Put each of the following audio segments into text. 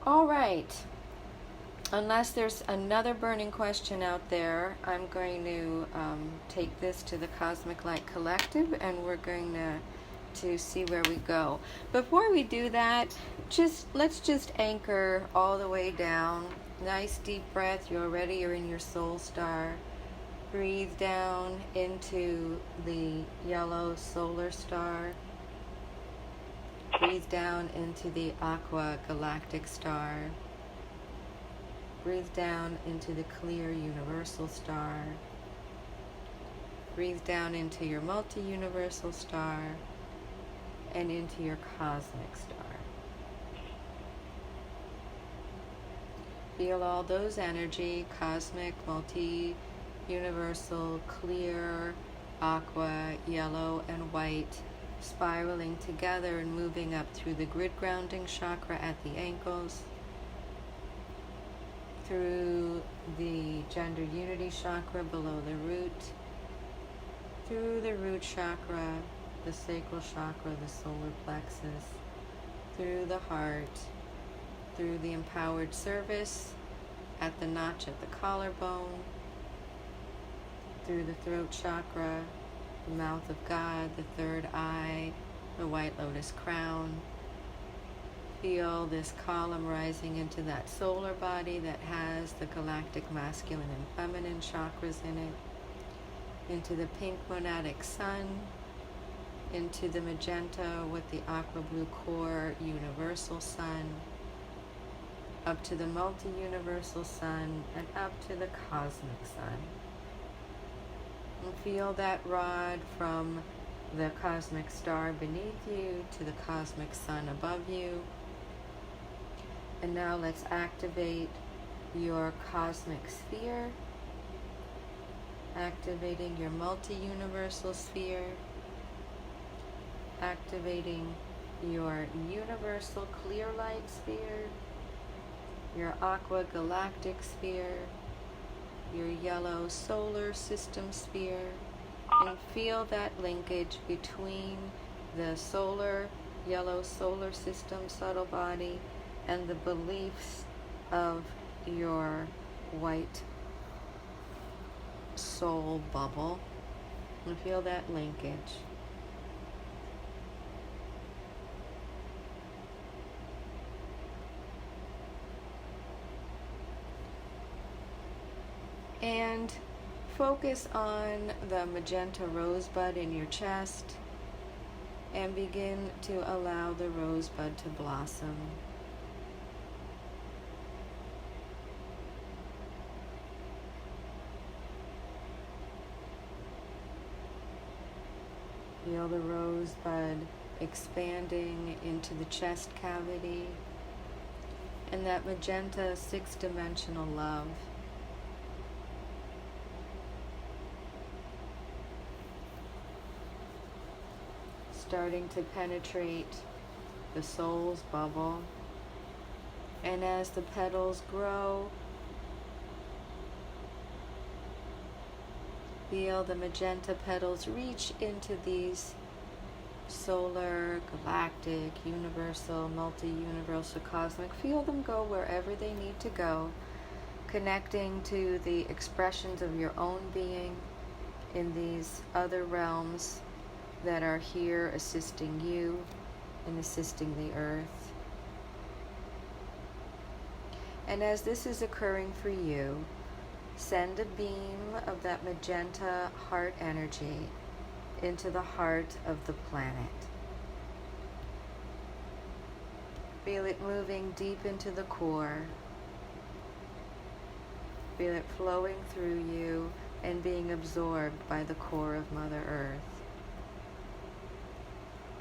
All right. Unless there's another burning question out there, I'm going to take this to the Cosmic Light Collective, and we're going to see where we go. Before we do that, let's just anchor all the way down. Nice deep breath. You're in your soul star. Breathe down into the yellow solar star. Breathe down into the aqua galactic star. Breathe down into the clear universal star. Breathe down into your multi-universal star and into your cosmic star. Feel all those energy, cosmic, multi-universal, clear, aqua, yellow, and white, spiraling together and moving up through the grid grounding chakra at the ankles, through the gender unity chakra below the root, through the root chakra, the sacral chakra, the solar plexus, through the heart, through the empowered cervix at the notch at the collarbone, through the throat chakra, the mouth of God, the third eye, the white lotus crown. Feel this column rising into that solar body that has the galactic masculine and feminine chakras in it, into the pink monadic sun, into the magenta with the aqua blue core universal sun, up to the multi-universal sun, and up to the cosmic sun. And feel that rod from the cosmic star beneath you to the cosmic sun above you. And now let's activate your cosmic sphere, activating your multi-universal sphere, activating your universal clear light sphere, your aqua galactic sphere, your yellow solar system sphere, and feel that linkage between the yellow solar system subtle body and the beliefs of your white soul bubble, and feel that linkage. And focus on the magenta rosebud in your chest and begin to allow the rosebud to blossom. Feel the rosebud expanding into the chest cavity and that magenta six-dimensional love. Starting to penetrate the soul's bubble. And as the petals grow, feel the magenta petals reach into these solar, galactic, universal, multi-universal, cosmic. Feel them go wherever they need to go, connecting to the expressions of your own being in these other realms that are here assisting you and assisting the earth. And as this is occurring for you, send a beam of that magenta heart energy into the heart of the planet. Feel it moving deep into the core. Feel it flowing through you and being absorbed by the core of Mother Earth.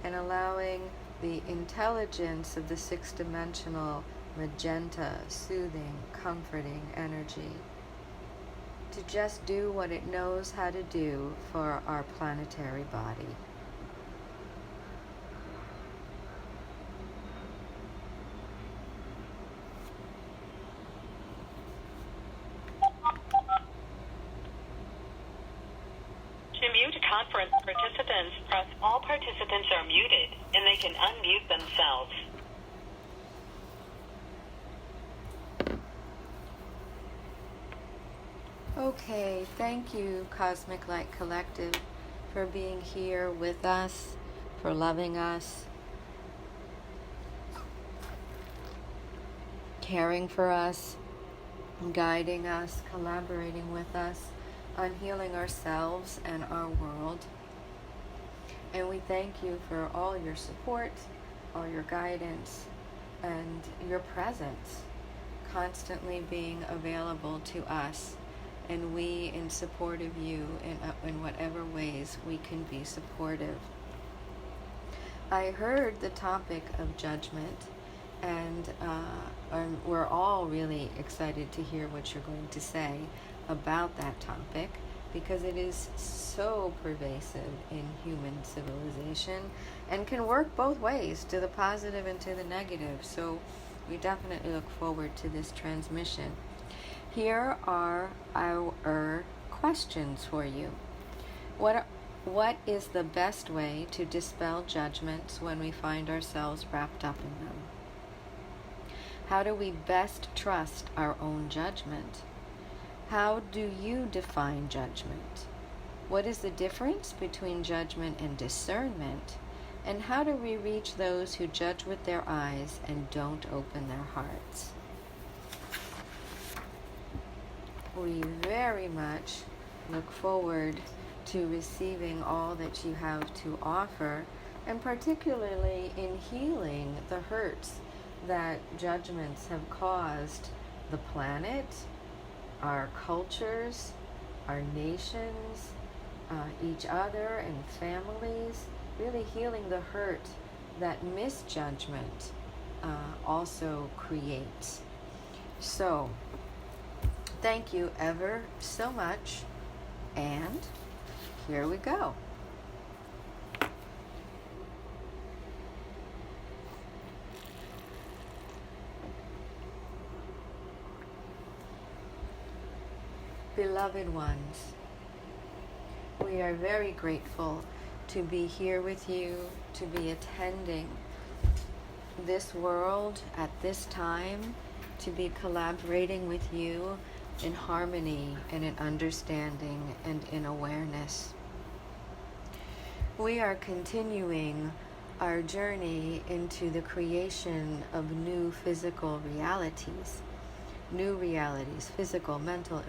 And allowing the intelligence of the six-dimensional magenta, soothing, comforting energy to just do what it knows how to do for our planetary body. To mute conference participants, press all participants are muted, and they can unmute themselves. Okay, thank you, Cosmic Light Collective, for being here with us, for loving us, caring for us, guiding us, collaborating with us on healing ourselves and our world. And we thank you for all your support, all your guidance, and your presence, constantly being available to us, and we in support of you in whatever ways we can be supportive. I heard the topic of judgment, and we're all really excited to hear what you're going to say about that topic, because it is so pervasive in human civilization and can work both ways, to the positive and to the negative. So we definitely look forward to this transmission. Here are our questions for you. What is the best way to dispel judgments when we find ourselves wrapped up in them? How do we best trust our own judgment? How do you define judgment? What is the difference between judgment and discernment? And how do we reach those who judge with their eyes and don't open their hearts? We very much look forward to receiving all that you have to offer, and particularly in healing the hurts that judgments have caused the planet, our cultures, our nations, each other and families, really healing the hurt that misjudgment also creates. So, thank you ever so much, and here we go. Beloved ones, we are very grateful to be here with you, to be attending this world at this time, to be collaborating with you in harmony and in understanding and in awareness. We are continuing our journey into the creation of new physical realities. New realities, physical, mental,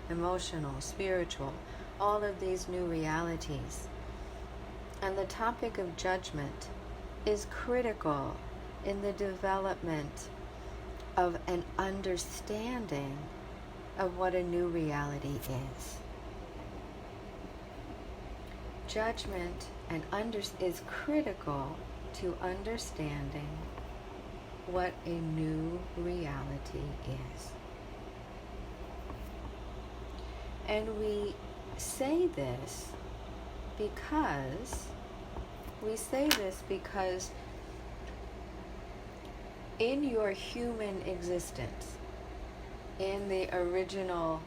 emotional, spiritual, all of these new realities. And the topic of judgment is critical in the development of an understanding of what a new reality is. Judgment is critical to understanding what a new reality is. And we say this because in your human existence, in the original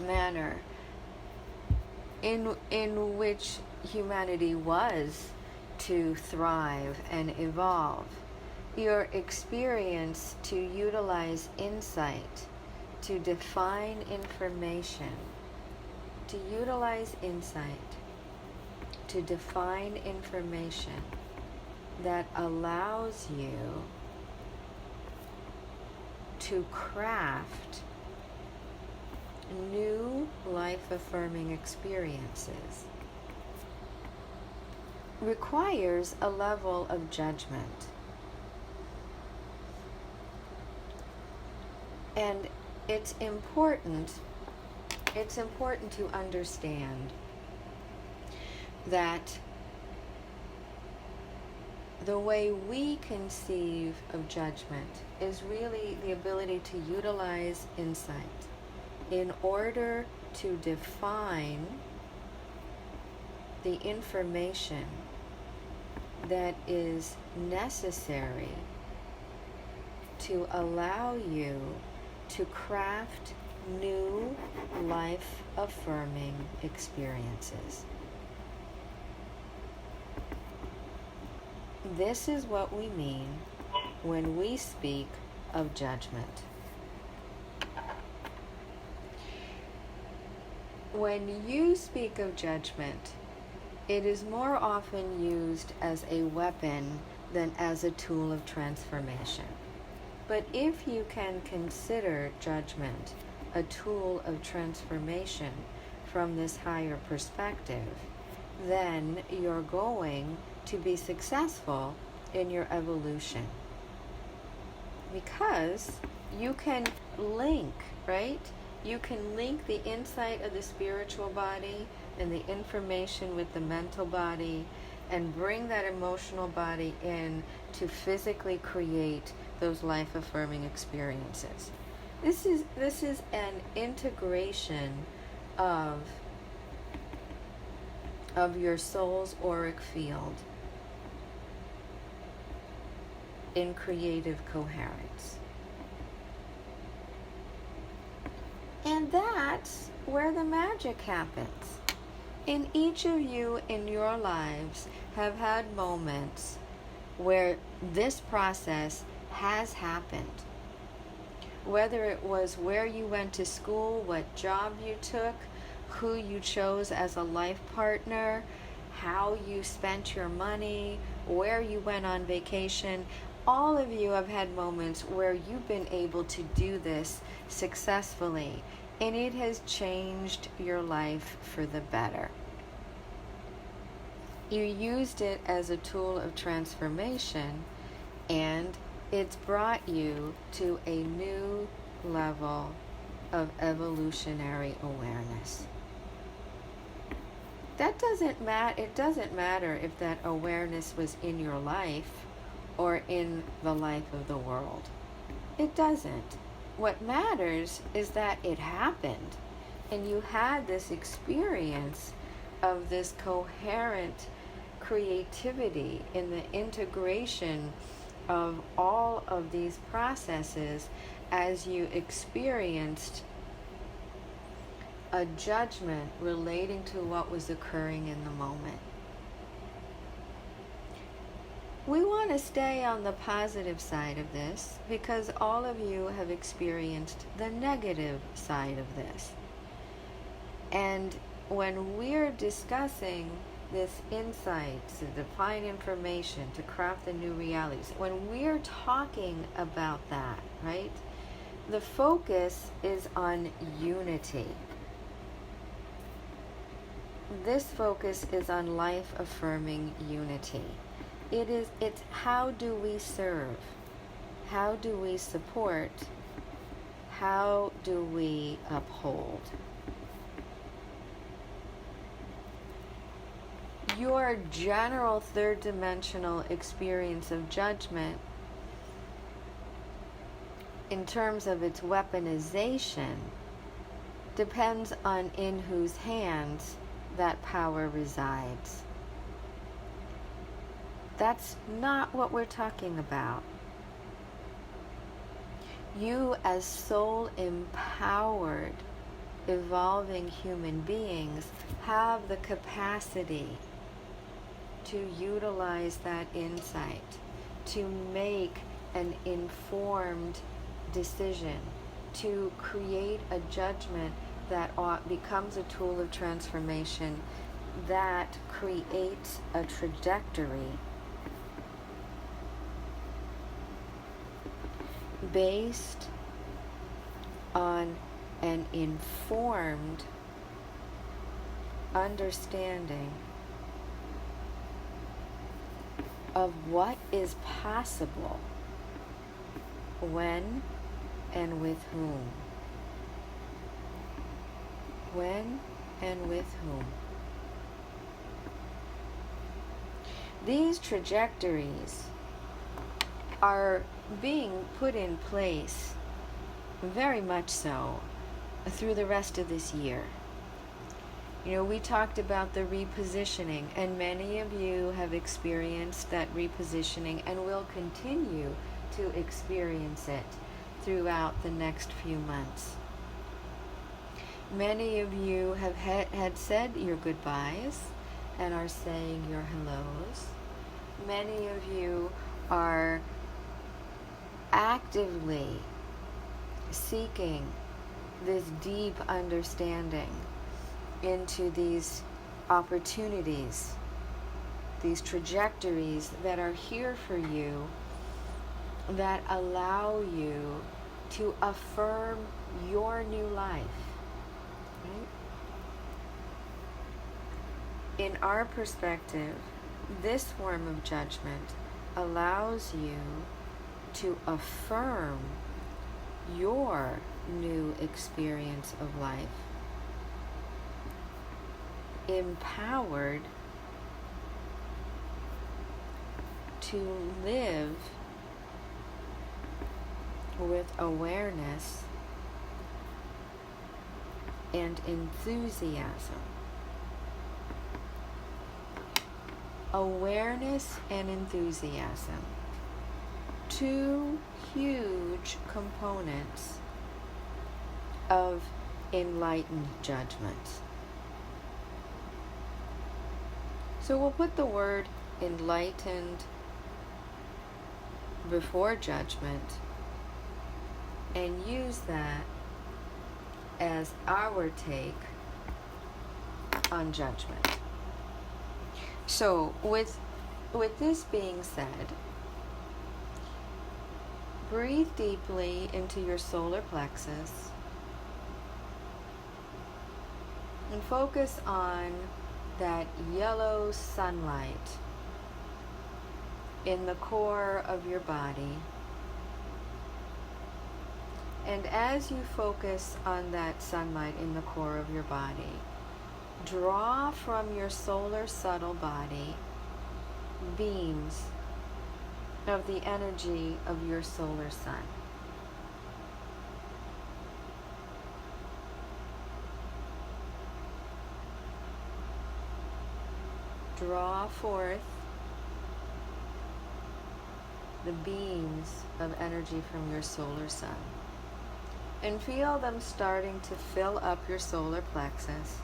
manner in which humanity was to thrive and evolve, your experience to utilize insight, to define information, to define information that allows you to craft new life-affirming experiences requires a level of judgment. And it's important to understand that the way we conceive of judgment is really the ability to utilize insight in order to define the information that is necessary to allow you to craft new life-affirming experiences. This is what we mean when we speak of judgment. when you speak of judgment, it is more often used as a weapon than as a tool of transformation. But if you can consider judgment a tool of transformation from this higher perspective, then you're going to be successful in your evolution. Because you can link, right? You can link the insight of the spiritual body and the information with the mental body and bring that emotional body in to physically create those life-affirming experiences. This is an integration of your soul's auric field in creative coherence. And that's where the magic happens. And each of you in your lives have had moments where this process has happened. Whether it was where you went to school, what job you took, who you chose as a life partner, how you spent your money, where you went on vacation. All of you have had moments where you've been able to do this successfully, and it has changed your life for the better. You used it as a tool of transformation, and it's brought you to a new level of evolutionary awareness. That doesn't matter. It doesn't matter if that awareness was in your life or in the life of the world. It doesn't. What matters is that it happened, and you had this experience of this coherent creativity in the integration of all of these processes as you experienced a judgment relating to what was occurring in the moment. We want to stay on the positive side of this because all of you have experienced the negative side of this. And when we're discussing this insight, to define information, to craft the new realities, when we're talking about that, right, the focus is on unity. This focus is on life-affirming unity. It's how do we serve? How do we support? How do we uphold? Your general third dimensional experience of judgment, in terms of its weaponization, depends on in whose hands that power resides. That's not what we're talking about. You, as soul empowered, evolving human beings, have the capacity to utilize that insight, to make an informed decision, to create a judgment that becomes a tool of transformation, that creates a trajectory based on an informed understanding of what is possible, when and with whom. When and with whom. These trajectories are being put in place, very much so, through the rest of this year. You know, we talked about the repositioning, and many of you have experienced that repositioning and will continue to experience it throughout the next few months. Many of you have had said your goodbyes and are saying your hellos. Many of you are actively seeking this deep understanding into these opportunities, these trajectories that are here for you, that allow you to affirm your new life. Right? In our perspective, this form of judgment allows you to affirm your new experience of life, empowered to live with awareness and enthusiasm. Awareness and enthusiasm. Two huge components of enlightened judgment. So we'll put the word enlightened before judgment and use that as our take on judgment. So with this being said, breathe deeply into your solar plexus and focus on that yellow sunlight in the core of your body. And as you focus on that sunlight in the core of your body, draw from your solar subtle body beams of the energy of your solar sun. Draw forth the beams of energy from your solar sun and feel them starting to fill up your solar plexus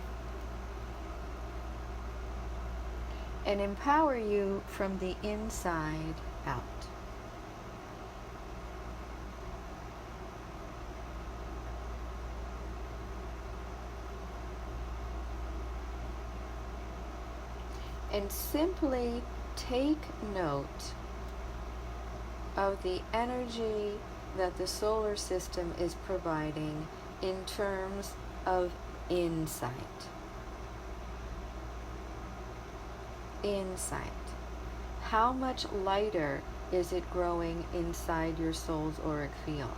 and empower you from the inside out. And simply take note of the energy that the solar system is providing in terms of insight. Insight. How much lighter is it growing inside your soul's auric field?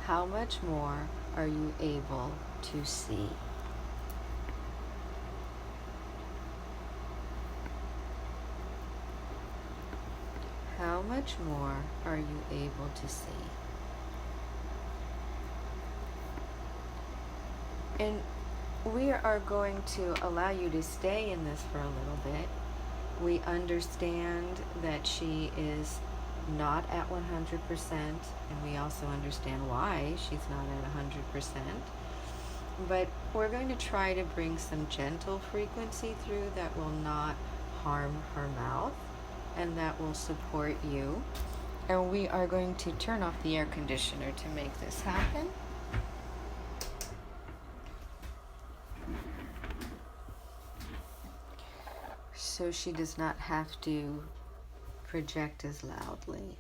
How much more are you able to see? How much more are you able to see? And we are going to allow you to stay in this for a little bit. We understand that she is not at 100%, and we also understand why she's not at 100%. But we're going to try to bring some gentle frequency through that will not harm her mouth and that will support you. And we are going to turn off the air conditioner to make this happen. So she does not have to project as loudly.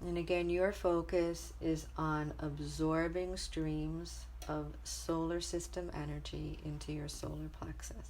And again, your focus is on absorbing streams of solar system energy into your solar plexus.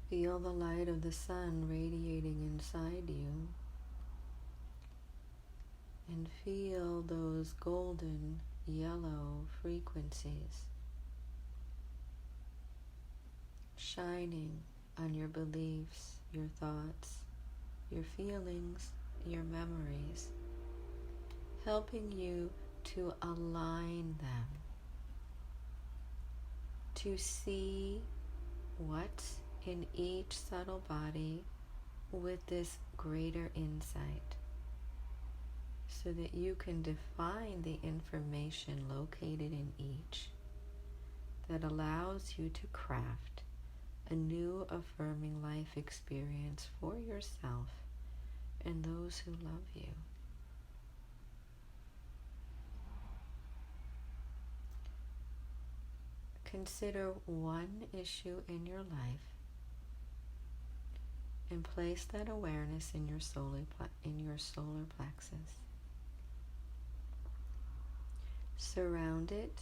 Feel the light of the sun radiating inside you, and feel those golden yellow frequencies shining on your beliefs, your thoughts, your feelings, your memories, helping you to align them, to see what's in each subtle body with this greater insight, so that you can define the information located in each that allows you to craft a new affirming life experience for yourself and those who love you. Consider one issue in your life and place that awareness in your solar plexus. Surround it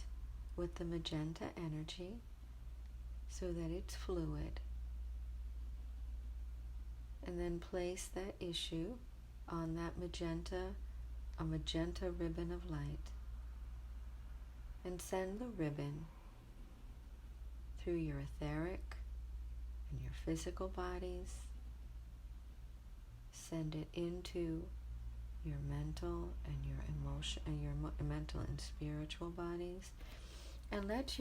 with the magenta energy so that it's fluid, and then place that issue on that a magenta ribbon of light, and send the ribbon through your etheric and your physical bodies. Send it into your mental and your emotion and your mental and spiritual bodies, and let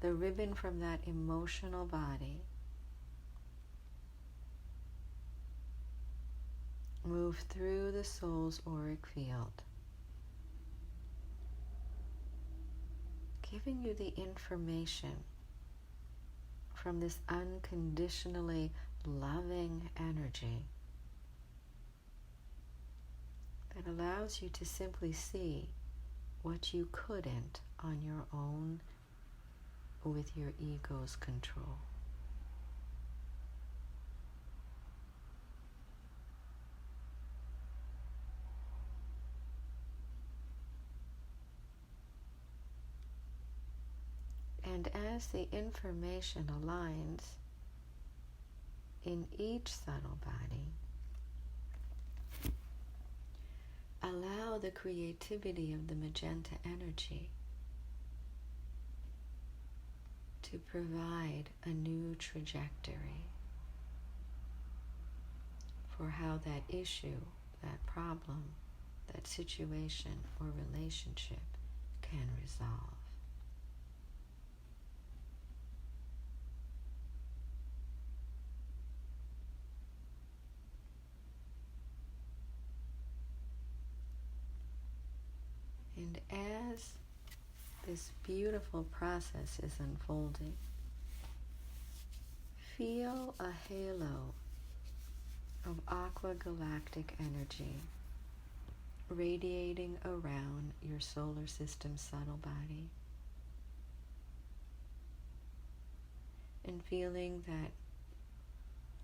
the ribbon from that emotional body move through the soul's auric field, giving you the information from this unconditionally loving energy that allows you to simply see what you couldn't on your own with your ego's control. And as the information aligns in each subtle body, allow the creativity of the magenta energy to provide a new trajectory for how that issue, that problem, that situation or relationship can resolve. And as this beautiful process is unfolding, feel a halo of aqua galactic energy radiating around your solar system subtle body, and feeling that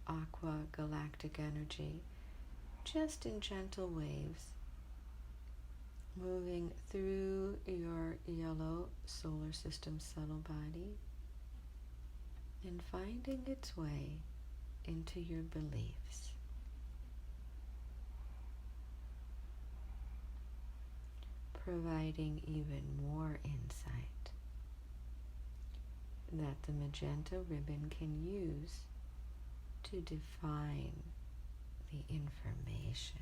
aqua galactic energy just in gentle waves moving through your yellow solar system subtle body and finding its way into your beliefs. Providing even more insight that the magenta ribbon can use to define the information.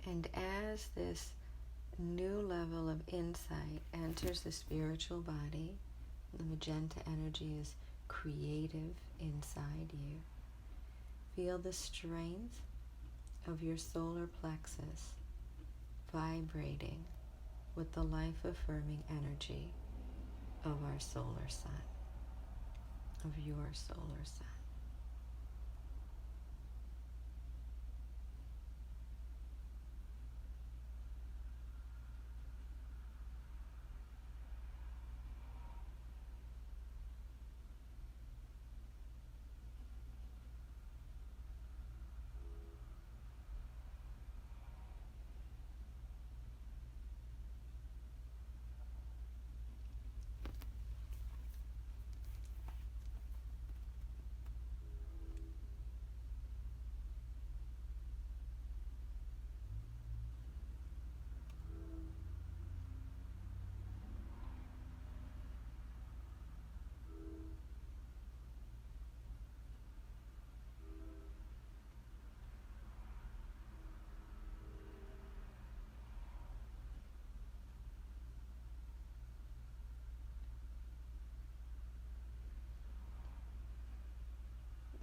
And as this new level of insight enters the spiritual body, the magenta energy is creative inside you. Feel the strength of your solar plexus vibrating with the life-affirming energy of our solar sun, of your solar sun.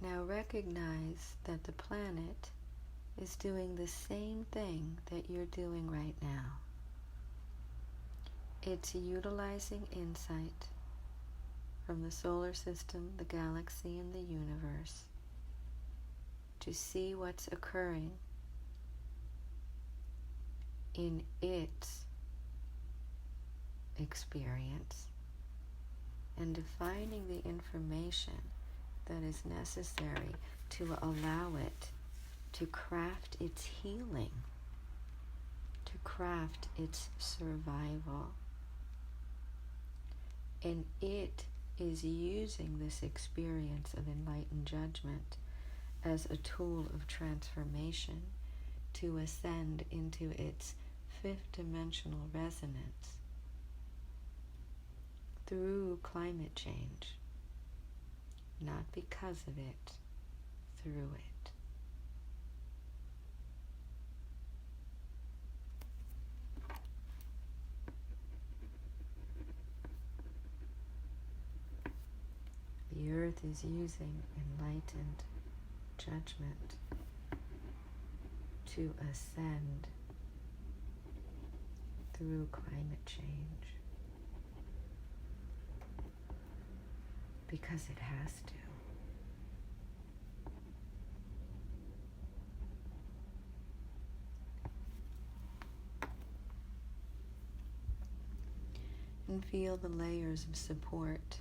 Now recognize that the planet is doing the same thing that you're doing right now. It's utilizing insight from the solar system, the galaxy, and the universe to see what's occurring in its experience and defining the information that is necessary to allow it to craft its healing, to craft its survival. And it is using this experience of enlightened judgment as a tool of transformation to ascend into its fifth dimensional resonance through climate change, not because of it, through it. The earth is using enlightened judgment to ascend through climate change because it has to. And feel the layers of support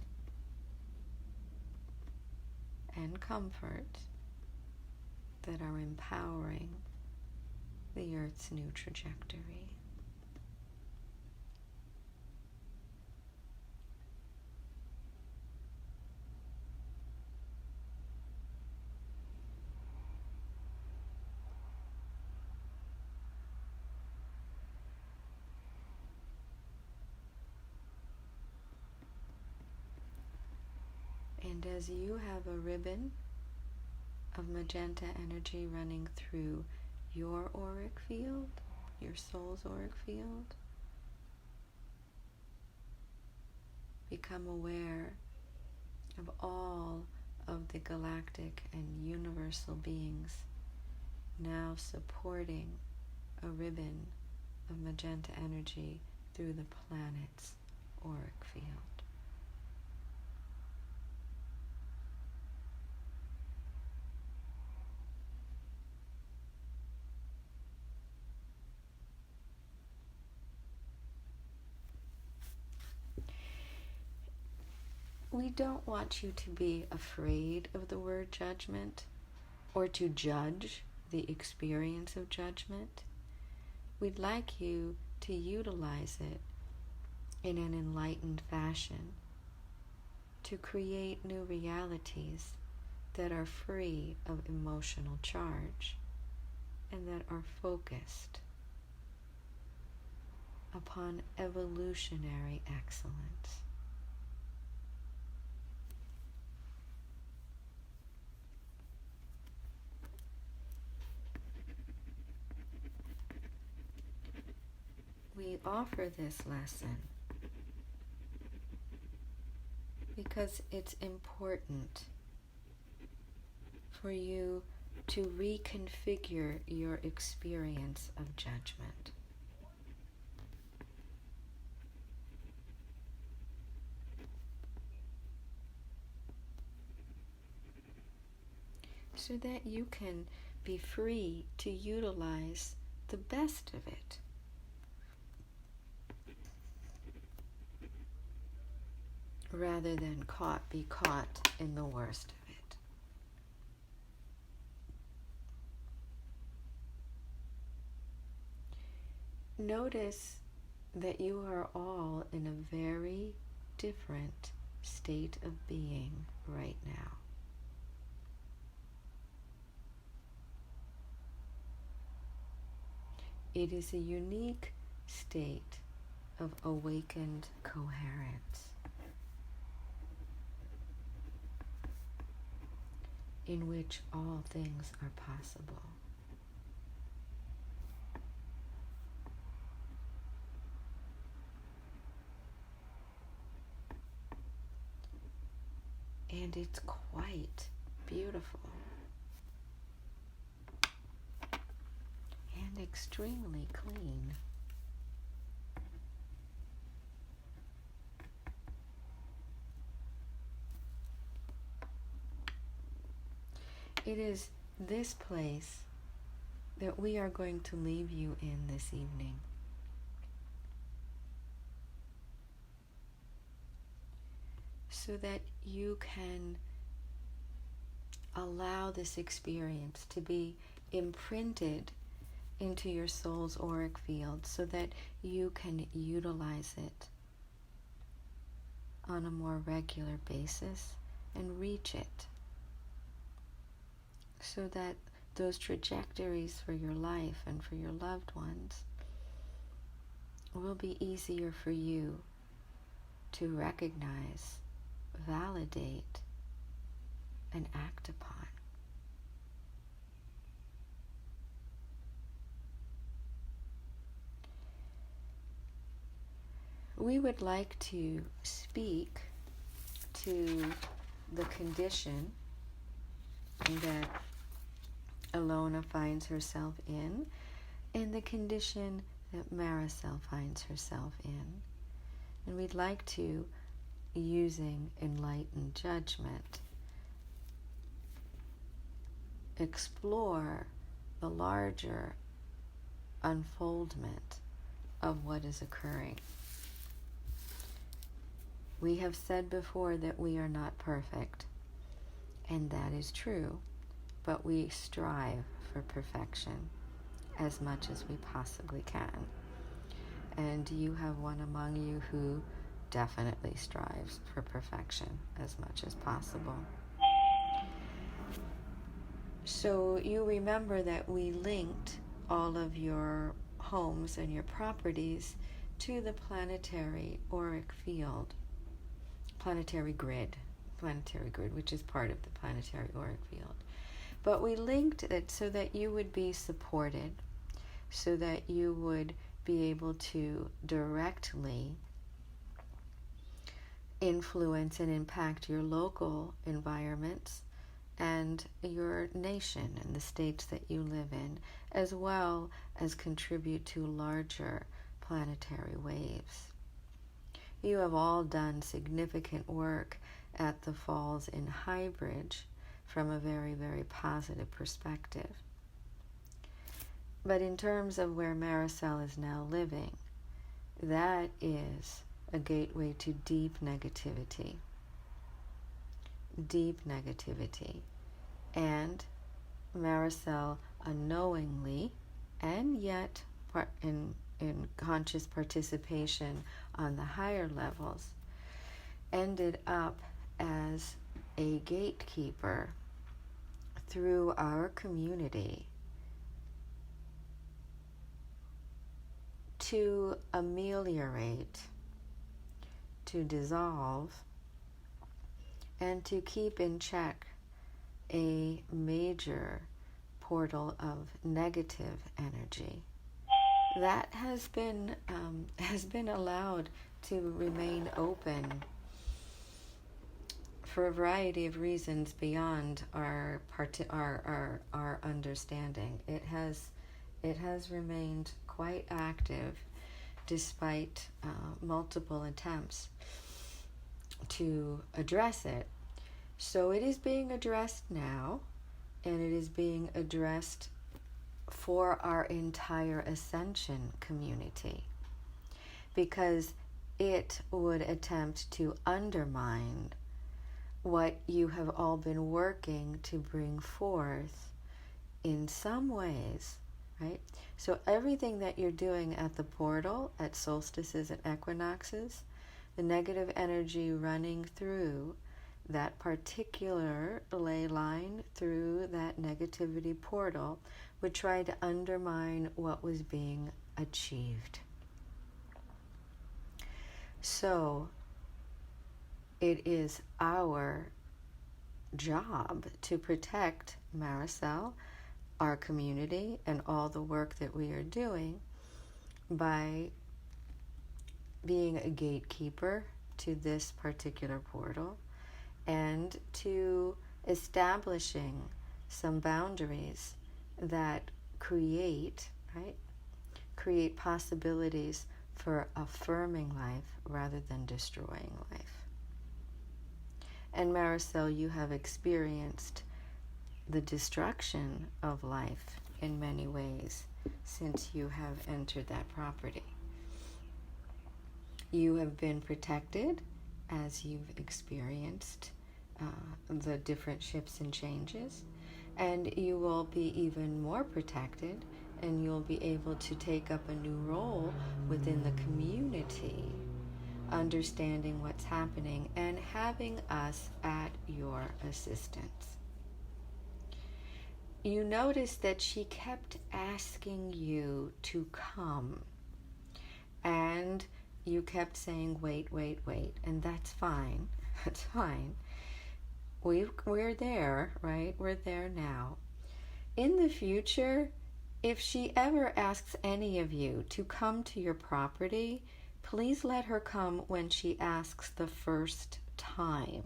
and comfort that are empowering the Earth's new trajectory. And as you have a ribbon of magenta energy running through your auric field, your soul's auric field, become aware of all of the galactic and universal beings now supporting a ribbon of magenta energy through the planet's auric field. We don't want you to be afraid of the word judgment or to judge the experience of judgment. We'd like you to utilize it in an enlightened fashion to create new realities that are free of emotional charge and that are focused upon evolutionary excellence. We offer this lesson because it's important for you to reconfigure your experience of judgment. So that you can be free to utilize the best of it. Rather than be caught in the worst of it. Notice that you are all in a very different state of being right now. It is a unique state of awakened coherence, in which all things are possible. And it's quite beautiful and extremely clean. It is this place that we are going to leave you in this evening. So that you can allow this experience to be imprinted into your soul's auric field so that you can utilize it on on a more regular basis and reach it, so that those trajectories for your life and for your loved ones will be easier for you to recognize, validate, and act upon. We would like to speak to the condition that Alona finds herself in, and the condition that Marisol finds herself in. And we'd like to, using enlightened judgment, explore the larger unfoldment of what is occurring. We have said before that we are not perfect, and that is true, but we strive for perfection as much as we possibly can. And you have one among you who definitely strives for perfection as much as possible. So you remember that we linked all of your homes and your properties to the planetary auric field, planetary grid, which is part of the planetary auric field. But we linked it so that you would be supported, so that you would be able to directly influence and impact your local environments and your nation and the states that you live in, as well as contribute to larger planetary waves. You have all done significant work at the Falls in Highbridge from a very, very positive perspective. But in terms of where Marisol is now living, that is a gateway to deep negativity. And Marisol unknowingly, and yet in conscious participation on the higher levels, ended up as a gatekeeper through our community to ameliorate, to dissolve, and to keep in check a major portal of negative energy that has been allowed to remain open for a variety of reasons beyond our understanding. It has remained quite active despite multiple attempts to address it. So it is being addressed now, and it is being addressed for our entire Ascension community, because it would attempt to undermine what you have all been working to bring forth in some ways, right? So everything that you're doing at the portal, at solstices and equinoxes, the negative energy running through that particular ley line, through that negativity portal, would try to undermine what was being achieved. So it is our job to protect Marisol, our community, and all the work that we are doing by being a gatekeeper to this particular portal, and to establishing some boundaries that create possibilities for affirming life rather than destroying life. And Marisol, you have experienced the destruction of life in many ways since you have entered that property. You have been protected as you've experienced the different shifts and changes, and you will be even more protected, and you'll be able to take up a new role within the community understanding what's happening, and having us at your assistance. You notice that she kept asking you to come, and you kept saying, wait, wait, wait, and that's fine. That's fine. We're there, right? We're there now. In the future, if she ever asks any of you to come to your property, please let her come when she asks the first time.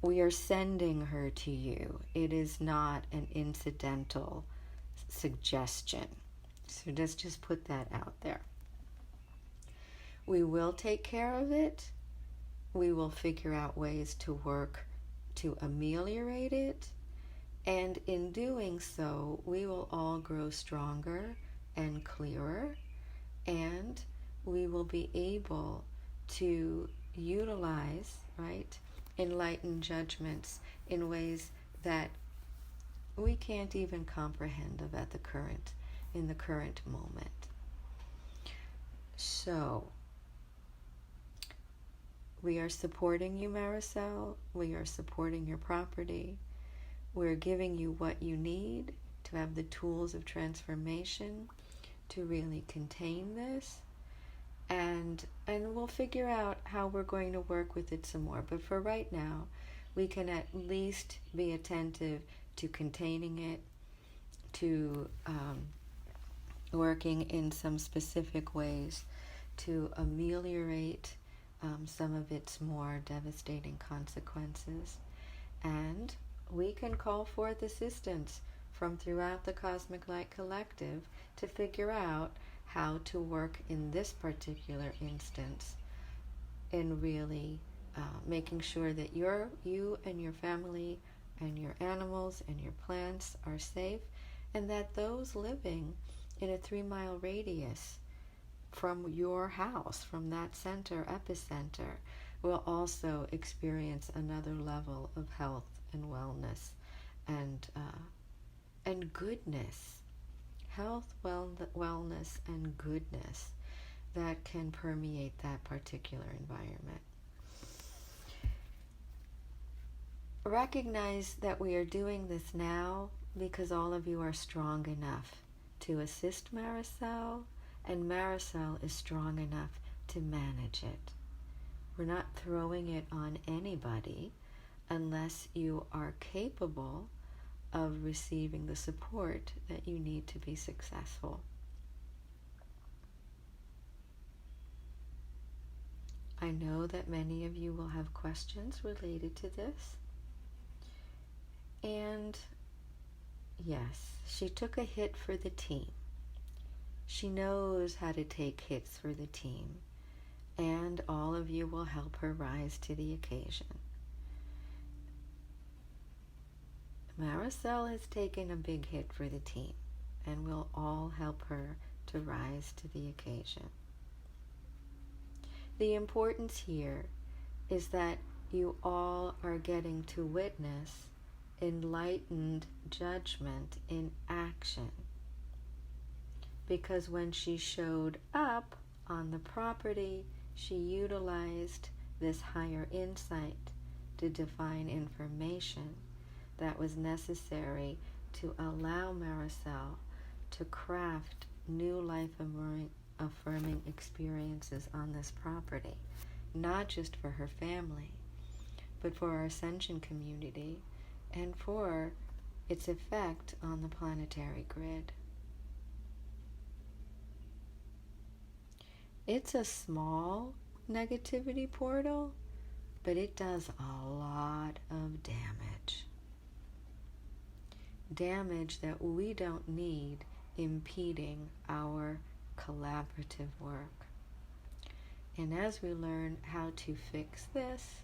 We are sending her to you. It is not an incidental suggestion. So just put that out there. We will take care of it. We will figure out ways to work to ameliorate it. And in doing so, we will all grow stronger and clearer, and we will be able to utilize, right, enlightened judgments in ways that we can't even comprehend of in the current moment. So, we are supporting you, Maricel. We are supporting your property. We're giving you what you need to have the tools of transformation to really contain this. And we'll figure out how we're going to work with it some more. But for right now, we can at least be attentive to containing it, to working in some specific ways to ameliorate some of its more devastating consequences. And we can call forth assistance from throughout the Cosmic Light Collective to figure out how to work in this particular instance in really making sure that you and your family and your animals and your plants are safe, and that those living in a 3-mile radius from your house, from that epicenter, will also experience another level of health and wellness and goodness. Health, wellness, and goodness that can permeate that particular environment. Recognize that we are doing this now because all of you are strong enough to assist Maricel, and Maricel is strong enough to manage it. We're not throwing it on anybody unless you are capable of receiving the support that you need to be successful. I know that many of you will have questions related to this. And yes, she took a hit for the team. She knows how to take hits for the team, and all of you will help her rise to the occasion. Maricel has taken a big hit for the team, and we'll all help her to rise to the occasion. The importance here is that you all are getting to witness enlightened judgment in action. Because when she showed up on the property, she utilized this higher insight to define information that was necessary to allow Maricel to craft new life-affirming experiences on this property, not just for her family, but for our Ascension community and for its effect on the planetary grid. It's a small negativity portal, but it does a lot of damage. Damage that we don't need impeding our collaborative work. And as we learn how to fix this,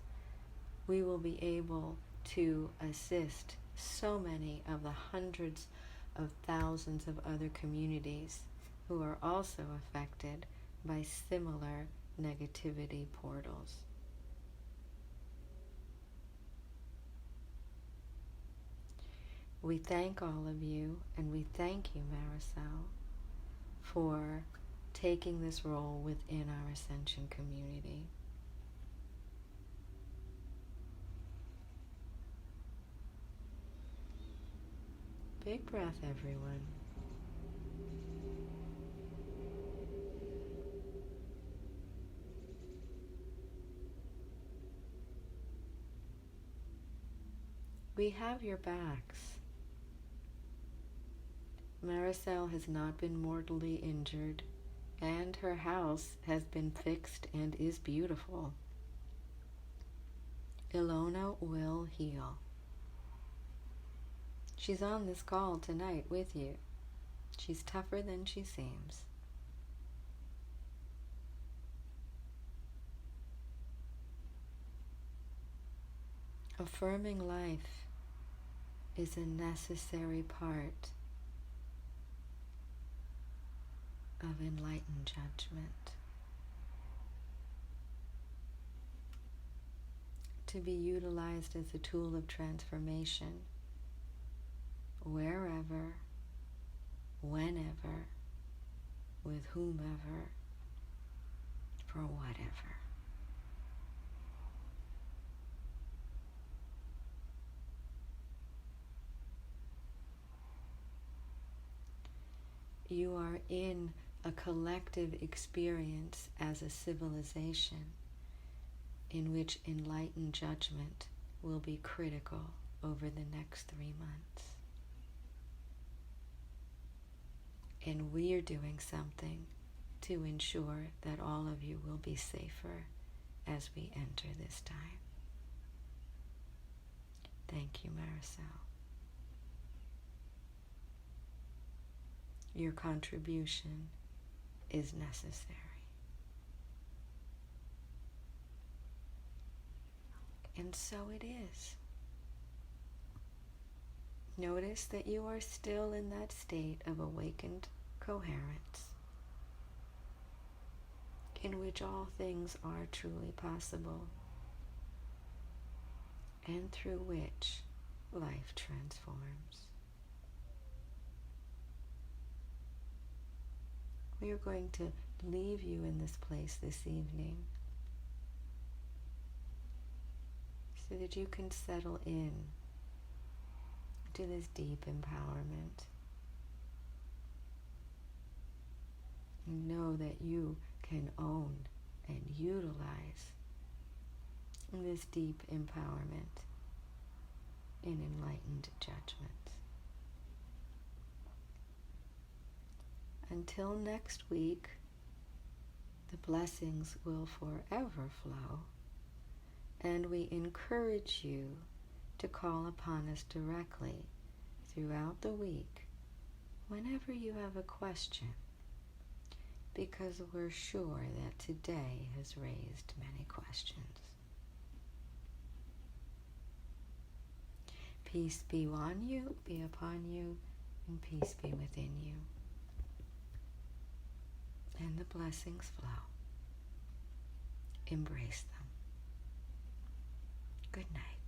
we will be able to assist so many of the hundreds of thousands of other communities who are also affected by similar negativity portals. We thank all of you, and we thank you, Maricel, for taking this role within our Ascension community. Big breath, everyone. We have your backs. Maricel has not been mortally injured, and her house has been fixed and is beautiful. Ilona will heal. She's on this call tonight with you. She's tougher than she seems. Affirming life is a necessary part of enlightened judgment. To be utilized as a tool of transformation wherever, whenever, with whomever, for whatever. You are in a collective experience as a civilization in which enlightened judgment will be critical over the next 3 months. And we're doing something to ensure that all of you will be safer as we enter this time. Thank you, Maricel. Your contribution is necessary. And so it is. Notice that you are still in that state of awakened coherence, in which all things are truly possible, and through which life transforms. We are going to leave you in this place this evening so that you can settle in to this deep empowerment. Know that you can own and utilize this deep empowerment in enlightened judgment. Until next week, the blessings will forever flow, and we encourage you to call upon us directly throughout the week whenever you have a question, because we're sure that today has raised many questions. Peace be on you, be upon you, and peace be within you. And the blessings flow. Embrace them. Good night.